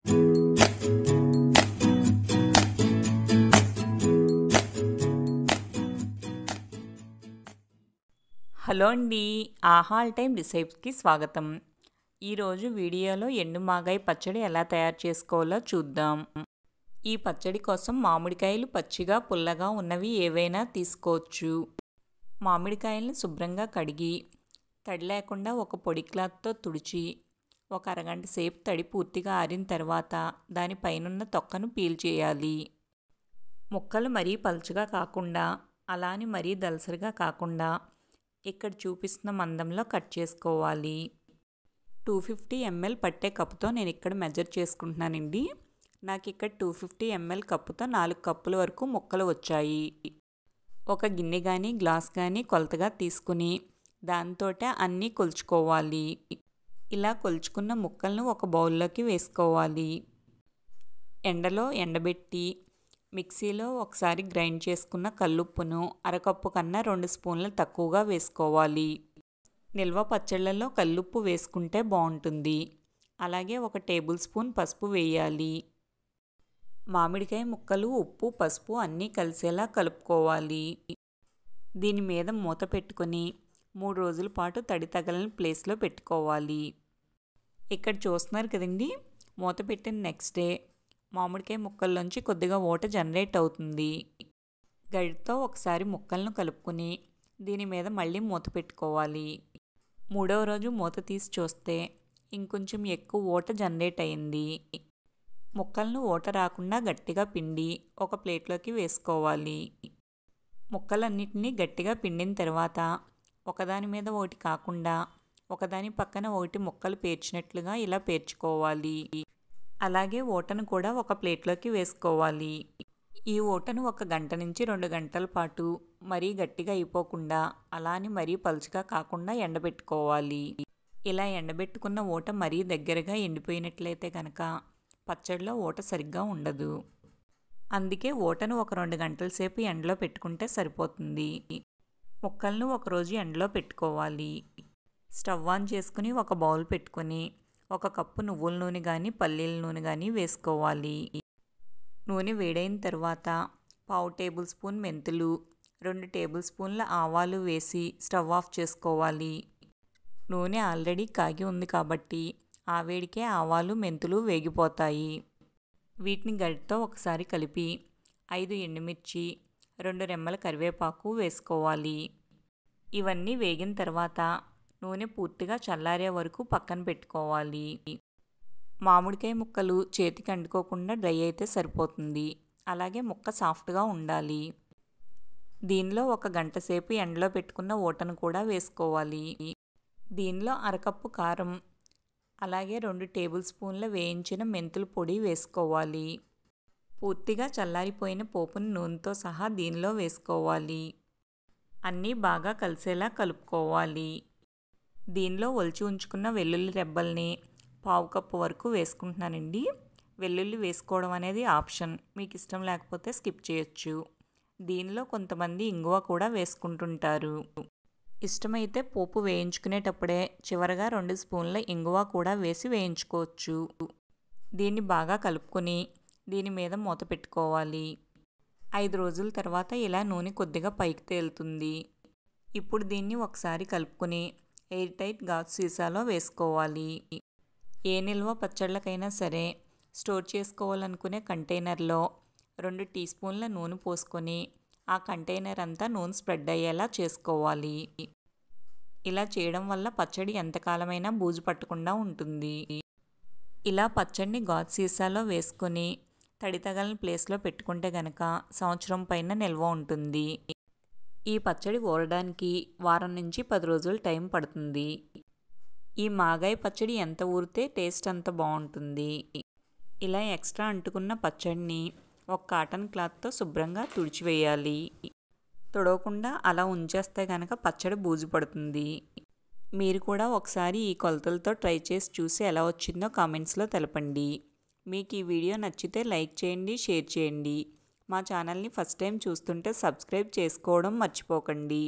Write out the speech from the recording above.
Hello అండి, ఆహా all time రిసెప్ట్స్కి స్వాగతం. ఈరోజు వీడియోలో ఎండు మాగాయ పచ్చడి ఎలా తయారు చేసుకోవాలో చూద్దాం. ఈ పచ్చడి కోసం మామిడికాయలు పచ్చిగా పుల్లగా ఉన్నవి ఏవైనా తీసుకోవచ్చు. మామిడికాయలను శుభ్రంగా కడిగి తడి లేకుండా ఒక పొడి క్లాత్తో తుడిచి ఒక అరగంట సేపు తడి పూర్తిగా ఆరిన తర్వాత దానిపైనున్న తొక్కను పీల్ చేయాలి. ముక్కలు మరీ పలుచగా కాకుండా అలాని మరీ దలసరిగా కాకుండా ఇక్కడ చూపిస్తున్న మందంలో కట్ చేసుకోవాలి. 250 ml పట్టే కప్పుతో నేను ఇక్కడ మెజర్ చేసుకుంటున్నానండి. నాకు ఇక్కడ 250 ml కప్పుతో 4 కప్పుల వరకు ముక్కలు వచ్చాయి. ఒక గిన్నె కానీ గ్లాస్ కానీ కొలతగా తీసుకుని దాంతోటే అన్నీ కొలుచుకోవాలి. ఇలా కొలుచుకున్న ముక్కలను ఒక బౌల్లోకి వేసుకోవాలి. ఎండలో ఎండబెట్టి మిక్సీలో ఒకసారి గ్రైండ్ చేసుకున్న కల్లుప్పును అరకప్పు కన్నా 2 స్పూన్లు తక్కువగా వేసుకోవాలి. నిల్వ పచ్చళ్ళల్లో కల్లుప్పు వేసుకుంటే బాగుంటుంది. అలాగే 1 టేబుల్ స్పూన్ పసుపు వేయాలి. మామిడికాయ ముక్కలు ఉప్పు పసుపు అన్నీ కలిసేలా కలుపుకోవాలి. దీని మీద మూత పెట్టుకొని 3 రోజుల పాటు తడి తగలని ప్లేస్లో పెట్టుకోవాలి. ఇక్కడ చూస్తున్నారు కదండి, మూత పెట్టిన నెక్స్ట్ డే మామిడికాయ ముక్కల్లోంచి కొద్దిగా ఊట జనరేట్ అవుతుంది. గరిటతో ఒకసారి ముక్కలను కలుపుకొని దీని మీద మళ్ళీ మూత పెట్టుకోవాలి. 3వ రోజు మూత తీసి చూస్తే ఇంకొంచెం ఎక్కువ ఊట జనరేట్ అయింది. ముక్కలను ఊట రాకుండా గట్టిగా పిండి ఒక ప్లేట్లోకి వేసుకోవాలి. ముక్కలన్నిటినీ గట్టిగా పిండిన తర్వాత ఒకదాని మీద ఒకటి కాకుండా ఒకదాని పక్కన ఒకటి ముక్కలు పేర్చినట్లుగా ఇలా పేర్చుకోవాలి. అలాగే ఊటను కూడా ఒక ప్లేట్లోకి వేసుకోవాలి. ఈ ఊటను 1 గంట నుంచి 2 గంటల పాటు మరీ గట్టిగా అయిపోకుండా అలాని మరీ పలుచగా కాకుండా ఎండబెట్టుకోవాలి. ఇలా ఎండబెట్టుకున్న ఊట మరీ దగ్గరగా ఎండిపోయినట్లయితే కనుక పచ్చడిలో ఊట సరిగ్గా ఉండదు. అందుకే ఊటను ఒక 2 గంటల సేపు ఎండలో పెట్టుకుంటే సరిపోతుంది. ముక్కలను ఒకరోజు ఎండలో పెట్టుకోవాలి. స్టవ్ ఆన్ చేసుకుని ఒక బౌల్ పెట్టుకొని 1 కప్పు నువ్వుల నూనె కానీ పల్లీల నూనె కానీ వేసుకోవాలి. నూనె వేడైన తర్వాత 1/2 టేబుల్ స్పూన్ మెంతులు 2 టేబుల్ స్పూన్ల ఆవాలు వేసి స్టవ్ ఆఫ్ చేసుకోవాలి. నూనె ఆల్రెడీ కాగి ఉంది కాబట్టి ఆ వేడికే ఆవాలు మెంతులు వేగిపోతాయి. వీటిని గరిటతో ఒకసారి కలిపి 5 ఎండుమిర్చి 2 రెమ్మల కరివేపాకు వేసుకోవాలి. ఇవన్నీ వేగిన తర్వాత నూనె పూర్తిగా చల్లారే వరకు పక్కన పెట్టుకోవాలి. మామిడికాయ ముక్కలు చేతికి అంటుకోకుండా డ్రై అయితే సరిపోతుంది. అలాగే ముక్క సాఫ్ట్గా ఉండాలి. దీనిలో 1 గంట సేపు ఎండలో పెట్టుకున్న ఊటను కూడా వేసుకోవాలి. దీనిలో అరకప్పు కారం అలాగే 2 టేబుల్ స్పూన్ల వేయించిన మెంతుల పొడి వేసుకోవాలి. పూర్తిగా చల్లారిపోయిన పోపును నూనెతో సహా దీనిలో వేసుకోవాలి. అన్నీ బాగా కలిసేలా కలుపుకోవాలి. దీనిలో ఒలిచి ఉంచుకున్న వెల్లుల్లి రెబ్బల్ని 1/2 కప్పు వరకు వేసుకుంటున్నానండి. వెల్లుల్లి వేసుకోవడం అనేది ఆప్షన్, మీకు ఇష్టం లేకపోతే స్కిప్ చేయొచ్చు. దీనిలో కొంతమంది ఇంగువ కూడా వేసుకుంటుంటారు. ఇష్టమైతే పోపు వేయించుకునేటప్పుడే చివరగా 2 స్పూన్ల ఇంగువ కూడా వేసి వేయించుకోవచ్చు. దీన్ని బాగా కలుపుకొని దీని మీద మూత పెట్టుకోవాలి. 5 రోజుల తర్వాత ఇలా నూనె కొద్దిగా పైకి తేలుతుంది. ఇప్పుడు దీన్ని ఒకసారి కలుపుకొని ఎయిర్ టైట్ గాజు సీసాలో వేసుకోవాలి. ఏ నిల్వ పచ్చళ్ళకైనా సరే స్టోర్ చేసుకోవాలనుకునే కంటైనర్లో 2 టీ స్పూన్ల నూనె పోసుకొని ఆ కంటైనర్ అంతా నూనె స్ప్రెడ్ అయ్యేలా చేసుకోవాలి. ఇలా చేయడం వల్ల పచ్చడి ఎంతకాలమైనా బూజు పట్టకుండా ఉంటుంది. ఇలా పచ్చడిని గాజు సీసాలో వేసుకొని తడి తగలని ప్లేస్లో పెట్టుకుంటే గనక సంవత్సరం పైన నిల్వ ఉంటుంది. ఈ పచ్చడి ఊరడానికి వారం నుంచి 10 రోజులు టైం పడుతుంది. ఈ మాగాయ పచ్చడి ఎంత ఊరితే టేస్ట్ అంత బాగుంటుంది. ఇలా ఎక్స్ట్రా అంటుకున్న పచ్చడిని ఒక కాటన్ క్లాత్తో శుభ్రంగా తుడిచివేయాలి. తుడవకుండా అలా ఉంచేస్తే కనుక పచ్చడి బూజు పడుతుంది. మీరు కూడా ఒకసారి ఈ కొలతలతో ట్రై చేసి చూసి ఎలా వచ్చిందో కామెంట్స్లో తెలపండి. మీకు ఈ వీడియో నచ్చితే లైక్ చేయండి, షేర్ చేయండి. మా ఛానల్ని ఫస్ట్ టైం చూస్తుంటే సబ్స్క్రైబ్ చేసుకోవడం మర్చిపోకండి.